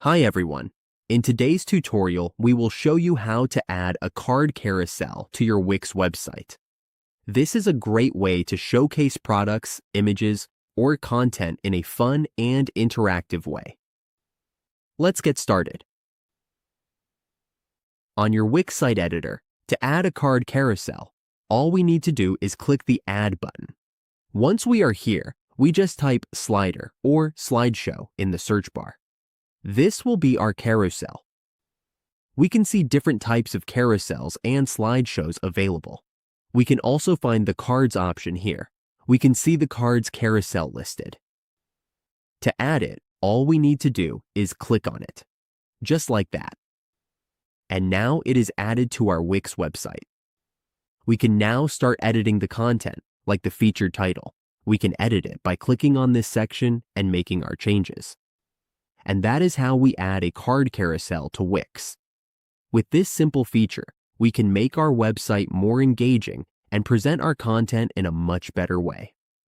Hi everyone. In today's tutorial, we will show you how to add a card carousel to your Wix website. This is a great way to showcase products, images, or content in a fun and interactive way. Let's get started. On your Wix site editor, to add a card carousel, all we need to do is click the Add button. Once we are here, we just type slider or slideshow in the search bar. This will be our carousel. We can see different types of carousels and slideshows available. We can also find the cards option here. We can see the cards carousel listed. To add it, all we need to do is click on it, just like that. And now it is added to our Wix website. We can now start editing the content, like the featured title. We can edit it by clicking on this section and making our changes. And that is how we add a card carousel to Wix. With this simple feature, we can make our website more engaging and present our content in a much better way.